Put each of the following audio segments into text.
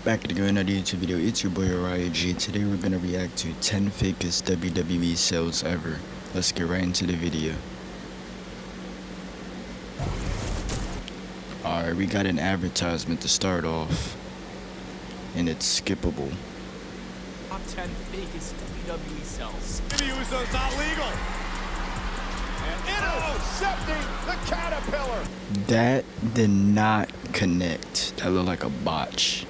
Back to another YouTube video. It's your boy Orion G. Today we're gonna react to 10 fakest WWE sales ever. Let's get right into the video. Alright, we got an advertisement to start off, and it's skippable. Top 10 fakest WWE sales. Uso's not legal. And intercepting the caterpillar. That did not connect. That looked like a botch.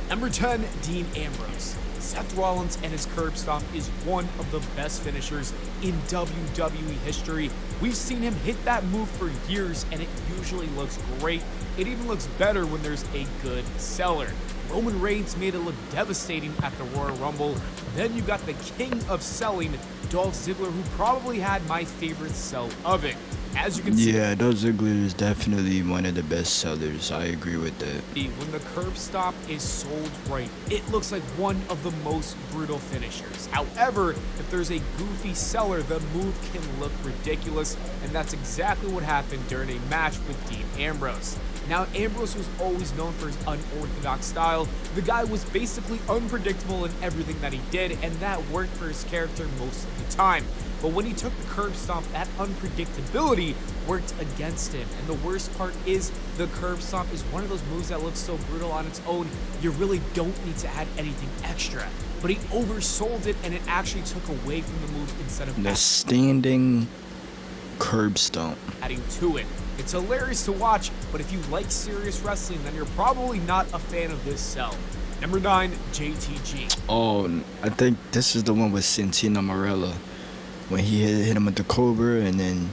Number 10, Dean Ambrose. Seth Rollins and his curb stomp is one of the best finishers in WWE history. We've seen him hit that move for years, and it usually looks great. It even looks better when there's a good seller. Roman Reigns made it look devastating at the Royal Rumble. Then you got the king of selling, Dolph Ziggler, who probably had my favorite sell of it. As you can see, yeah, Dolph Ziggler is definitely one of the best sellers. I agree with that. when the curb stomp is sold right, it looks like one of the most brutal finishers. However, if there's a goofy seller, the move can look ridiculous, and that's exactly what happened during a match with Dean Ambrose. Now, Ambrose was always known for his unorthodox style. The guy was basically unpredictable in everything that he did, and that worked for his character most of the time. But when he took the curb stomp, that unpredictability worked against him. And the worst part is the curb stomp is one of those moves that looks so brutal on its own, you really don't need to add anything extra. But he oversold it, and it actually took away from the move instead of The standing curb stomp. adding to it. It's hilarious to watch, but if you like serious wrestling, then you're probably not a fan of this sell. Number 9, JTG. Oh, I think this is the one with Santino Marella. When he hit him with the Cobra, and then,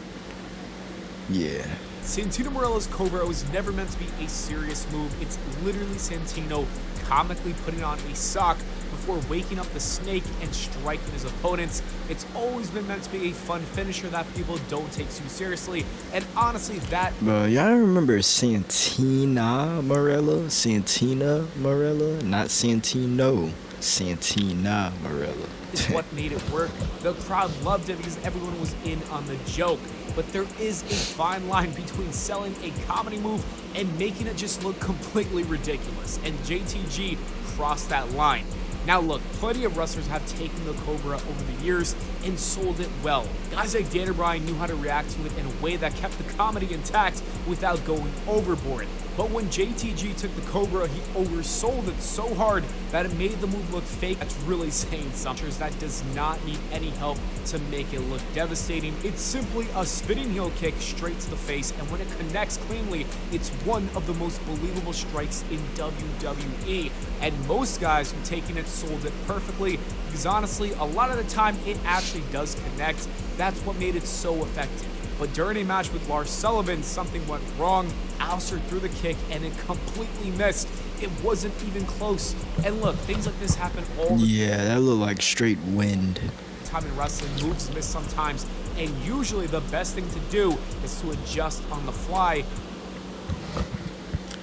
yeah. Santino Marella's Cobra was never meant to be a serious move. It's literally Santino comically putting on a sock before waking up the snake and striking his opponents. It's always been meant to be a fun finisher that people don't take too seriously, and honestly, that... But y'all remember Santina Marella? Santina Marella? Not Santino. Santina Marella. is what made it work. The crowd loved it because everyone was in on the joke. But there is a fine line between selling a comedy move and making it just look completely ridiculous, and JTG crossed that line. Now look, plenty of wrestlers have taken the Cobra over the years and sold it well. Guys like Daniel Bryan knew how to react to it in a way that kept the comedy intact without going overboard. But when JTG took the Cobra, he oversold it so hard that it made the move look fake. That's really saying something. That does not need any help to make it look devastating. It's simply a spinning heel kick straight to the face, and when it connects cleanly, it's one of the most believable strikes in WWE. And most guys who taken it sold it perfectly, because honestly, a lot of the time it actually does connect. That's what made it so effective. But during a match with Lars Sullivan, something went wrong. Alistair threw the kick and it completely missed. It wasn't even close. And look, things like this happen all the Yeah, that looked like straight wind. time in wrestling. Moves miss sometimes, and usually the best thing to do is to adjust on the fly.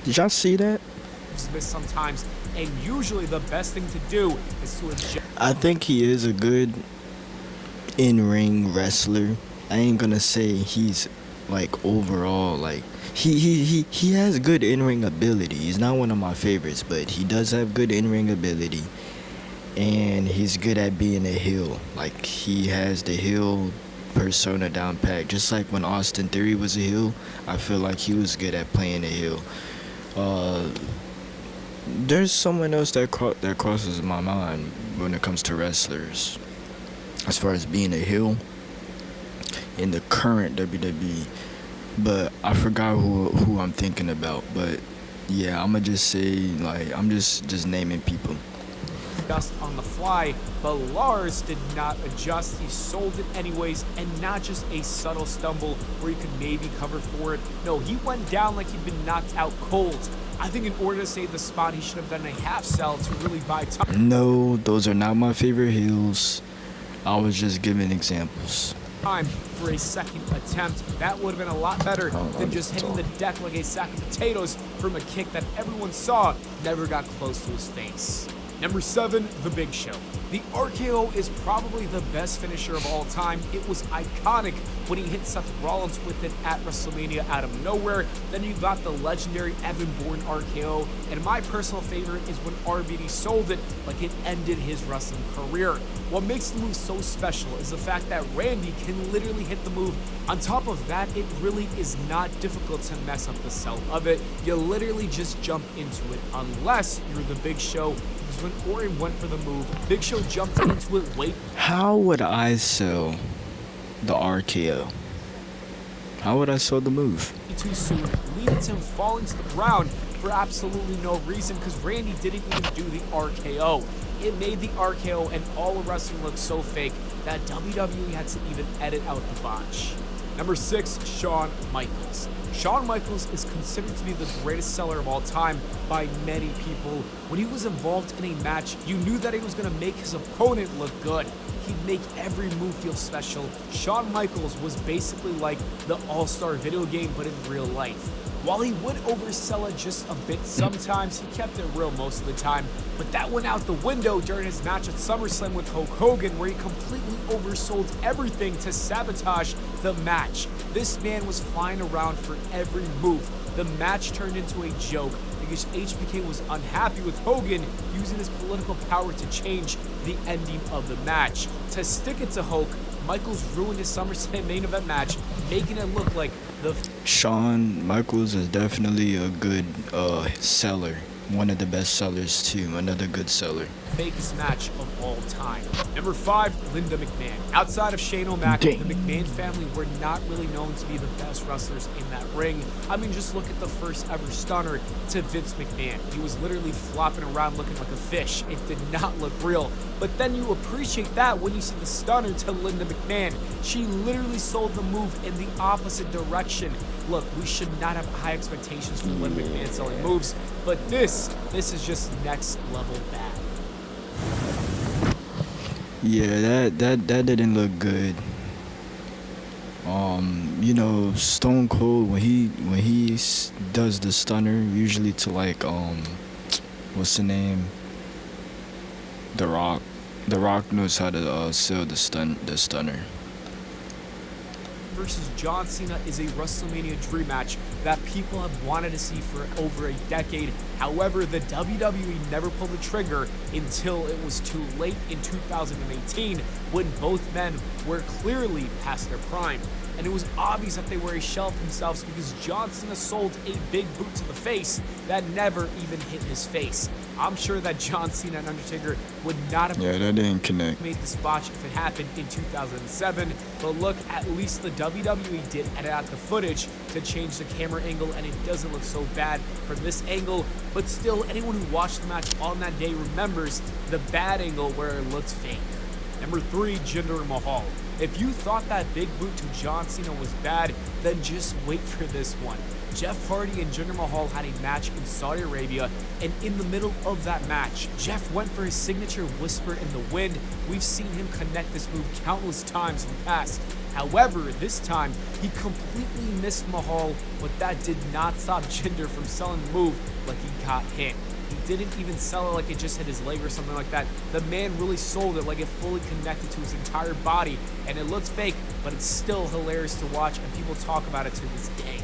Did y'all see that? Moves miss sometimes, and usually the best thing to do is to adjust. I think he is a good in-ring wrestler. I ain't gonna say he's like overall like he has good in-ring ability. He's not one of my favorites, but he does have good in-ring ability, and he's good at being a heel. Like, he has the heel persona down pat. Just like when Austin Theory was a heel, I feel like he was good at playing a heel. There's someone else that crosses my mind when it comes to wrestlers as far as being a heel in the current WWE, but I forgot who I'm thinking about. But yeah, I'ma just say, like, I'm just naming people. Just on the fly, but Lars did not adjust. He sold it anyways, and not just a subtle stumble where he could maybe cover for it. No, he went down like he'd been knocked out cold. I think in order to save the spot, he should have done a half sell to really buy time. No, those are not my favorite heels. I was just giving examples. Time for a second attempt. That would have been a lot better than just hitting the deck like a sack of potatoes from a kick that everyone saw never got close to his face. Number 7, The Big Show. The RKO is probably the best finisher of all time. It was iconic when he hit Seth Rollins with it at WrestleMania out of nowhere. Then you got the legendary Evan Bourne RKO, and my personal favorite is when RVD sold it like it ended his wrestling career. What makes the move so special is the fact that Randy can literally hit the move. On top of that, it really is not difficult to mess up the sell of it. You literally just jump into it, unless you're the Big Show. Because when Orton went for the move, Big Show jumped into it way. How would I sell the RKO? How would I sell the move? Too soon, leading to him falling to the ground for absolutely no reason, because Randy didn't even do the RKO. It made the RKO and all of wrestling look so fake that WWE had to even edit out the botch. Number 6, Shawn Michaels. Shawn Michaels is considered to be the greatest seller of all time by many people. When he was involved in a match, you knew that he was going to make his opponent look good. He'd make every move feel special. Shawn Michaels was basically like the all-star video game, but in real life. While he would oversell it just a bit sometimes, he kept it real most of the time. But that went out the window during his match at SummerSlam with Hulk Hogan, where he completely oversold everything to sabotage the match. This man was flying around for every move. The match turned into a joke because HBK was unhappy with Hogan using his political power to change the ending of the match. To stick it to Hulk, Michaels ruined his SummerSlam main event match, making it look like the... Shawn Michaels is definitely a good seller. One of the best sellers too. Another good seller. Fakest match of all time. Number 5, Linda McMahon. Outside of Shane O'Mac, the McMahon family were not really known to be the best wrestlers in that ring. I mean, just look at the first ever stunner to Vince McMahon. He was literally flopping around looking like a fish. It did not look real. But then you appreciate that when you see the stunner to Linda McMahon. She literally sold the move in the opposite direction. Look, we should not have high expectations for Linda McMahon selling moves, but this is just next level bad. Yeah, that didn't look good. You know, Stone Cold when he does the stunner, usually to like what's the name? The Rock. The Rock knows how to sell the stunner. Versus John Cena is a WrestleMania dream match that people have wanted to see for over a decade. However, the WWE never pulled the trigger until it was too late in 2018, when both men were clearly past their prime. And it was obvious that they were a shell of themselves because John Cena sold a big boot to the face that never even hit his face. I'm sure that John Cena and Undertaker would not have that didn't connect. made this botch if it happened in 2007. But look, at least the WWE did edit out the footage to change the camera angle, and it doesn't look so bad from this angle. But still, anyone who watched the match on that day remembers the bad angle where it looks fake. Number 3, Jinder Mahal. If you thought that big boot to John Cena was bad, then just wait for this one. Jeff Hardy and Jinder Mahal had a match in Saudi Arabia, and in the middle of that match, Jeff went for his signature whisper in the wind. We've seen him connect this move countless times in the past. However, this time, he completely missed Mahal, but that did not stop Jinder from selling the move like he got hit. He didn't even sell it like it just hit his leg or something like that. The man really sold it like it fully connected to his entire body, and it looks fake, but it's still hilarious to watch, and people talk about it to this day.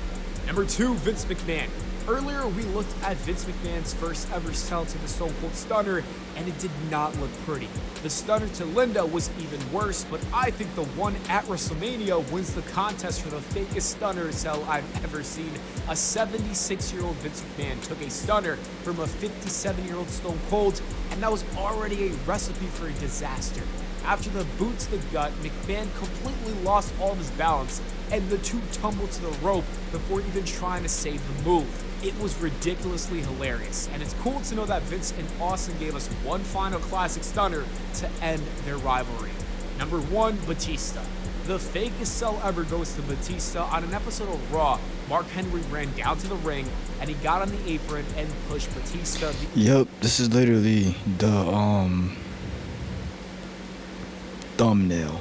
Number 2, Vince McMahon. Earlier, we looked at Vince McMahon's first ever sell to the Stone Cold Stunner, and it did not look pretty. The stunner to Linda was even worse, but I think the one at WrestleMania wins the contest for the fakest stunner sell I've ever seen. A 76-year-old Vince McMahon took a stunner from a 57-year-old Stone Cold, and that was already a recipe for a disaster. After the boot to the gut, McMahon completely lost all of his balance, and the two tumbled to the rope before even trying to save the move. It was ridiculously hilarious, and it's cool to know that Vince and Austin gave us one final classic stunner to end their rivalry. Number 1, Batista. The fakest sell ever goes to Batista. On an episode of Raw, Mark Henry ran down to the ring, and he got on the apron and pushed Batista. Yep, this is literally the thumbnail.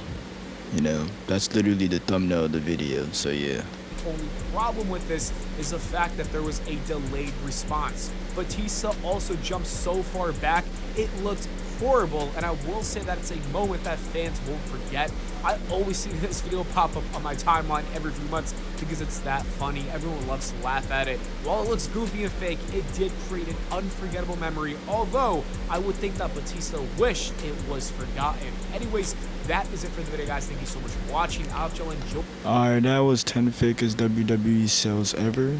You know, that's literally the thumbnail of the video, so yeah. The only problem with this is the fact that there was a delayed response. Batista also jumped so far back, it looked horrible, and I will say that it's a moment that fans won't forget. I always see this video pop up on my timeline every few months because it's that funny. Everyone loves to laugh at it. While it looks goofy and fake, it did create an unforgettable memory, although I would think that Batista wished it was forgotten. Anyways, that is it for the video, guys. Thank you so much for watching. I hope y'all enjoyed. Alright, that was 10 fakest WWE sales ever.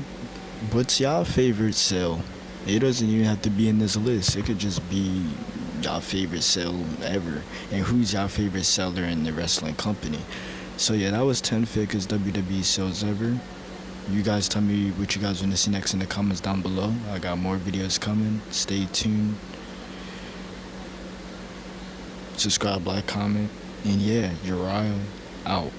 What's y'all favorite sale? It doesn't even have to be in this list. It could just be y'all favorite sale ever. And who's y'all favorite seller in the wrestling company? So yeah, that was 10 fakest WWE sales ever. You guys tell me what you guys want to see next in the comments down below. I got more videos coming. Stay tuned. Subscribe, like, comment. And yeah, Uriah out.